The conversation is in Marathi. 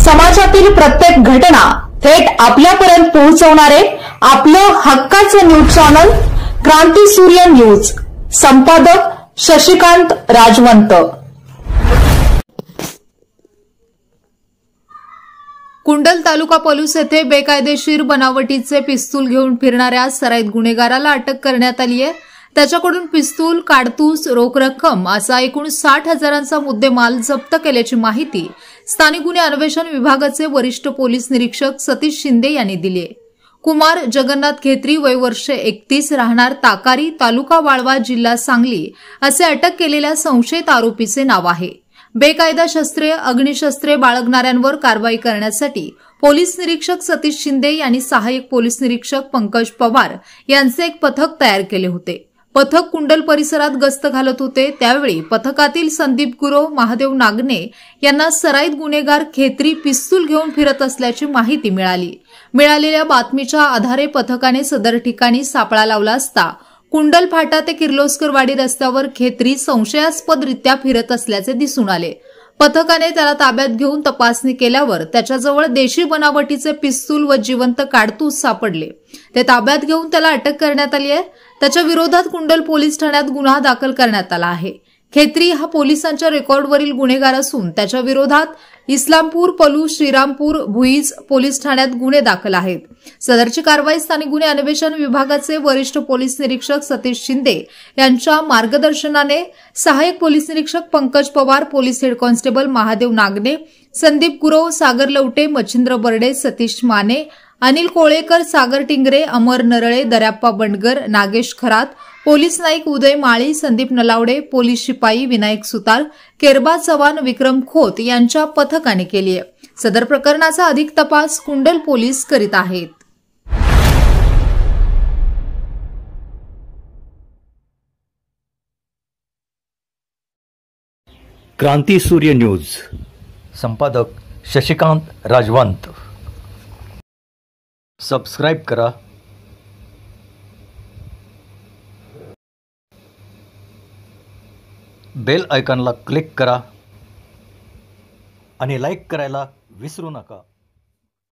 समाजातील प्रत्येक घटना थेट आपल्यापर्यंत पोहोचवणारे आपलं हक्काचं न्यूज चॅनल क्रांती सूर्य न्यूज। संपादक शशिकांत राजवंत। कुंडल तालुका पोलीस येथे बेकायदेशीर बनावटीचे पिस्तूल घेऊन फिरणाऱ्या सराईत गुन्हेगाराला अटक करण्यात आली आहे। त्याच्याकडून पिस्तूल, काडतूस, रोख रक्कम असा एकूण 60,000चा मुद्देमाल जप्त केल्याची माहिती स्थानिक गुन्हे अन्वेषण विभागाचे वरिष्ठ पोलीस निरीक्षक सतीश शिंदे यांनी दिली आहे। कुमार जगन्नाथ खेत्री, वय वर्ष 31, राहणार ताकारी, तालुका वाळवा, जिल्हा सांगली असे अटक केलेल्या संशयित आरोपीचे नाव आहे। बेकायदा शस्त्रे, अग्निशस्त्रे बाळगणाऱ्यांवर कारवाई करण्यासाठी पोलीस निरीक्षक सतीश शिंदे यांनी सहाय्यक पोलीस निरीक्षक पंकज पवार यांचे एक पथक तयार केले होते। पथक कुंडल परिसरात गस्त घालत होते, त्यावेळी पथकातील संदीप गुरव, महादेव नागने यांना सराईत गुन्हेगार खेत्री पिस्तूल घेऊन फिरत असल्याची माहिती मिळाली। मिळालेल्या बातमीच्या आधारे पथकाने सदर ठिकाणी सापळा लावला असता कुंडल फाटा ते किर्लोस्करवाडी रस्त्यावर खेत्री संशयास्पदरित्या फिरत असल्याचे दिसून आले। पथकाने त्याला ताब्यात घेऊन तपासणी केल्यावर त्याच्याजवळ देशी बनावटीचे पिस्तूल व जिवंत काडतूस सापडले। ते ताब्यात घेऊन त्याला अटक करण्यात आली आहे। त्याच्या विरोधात कुंडल पोलीस ठाण्यात गुन्हा दाखल करण्यात आला आहे। खेत्री हा पोलिसांच्या रेकॉर्डवरील गुन्हेगार असून त्याच्या विरोधात इस्लामपूर, पलू, श्रीरामपूर, भुईज पोलीस ठाण्यात गुन्हे दाखल आहेत। सदरची कारवाई स्थानिक गुन्हे अन्वेषण विभागाचे वरिष्ठ पोलीस निरीक्षक सतीश शिंदे यांच्या मार्गदर्शनाने सहाय्यक पोलीस निरीक्षक Pankaj Pawar, police head constable Mahadev Nagane, Sandeep Gurav, Sagar Lavate, Machhindra Barde, Satish Mane, Anil Kolekar, Sagar Tingre, Amar Narale, Daryappa Bandgar, Nagesh Kharat, police Naik Uday Mali, Sandeep Nalawade, police शिपाई विनायक सुतार, केरबा चव्हाण, विक्रम खोत यांच्या पथकाने केली आहे। सदर प्रकरणाचा अधिक तपास कुंडल पोलीस करीत आहेत। क्रांती सूर्य न्यूज। संपादक शशिकांत राजवंत। सबस्क्राइब करा, बेल आयकॉनला क्लिक करा आणि लाईक करायला विसरू नका।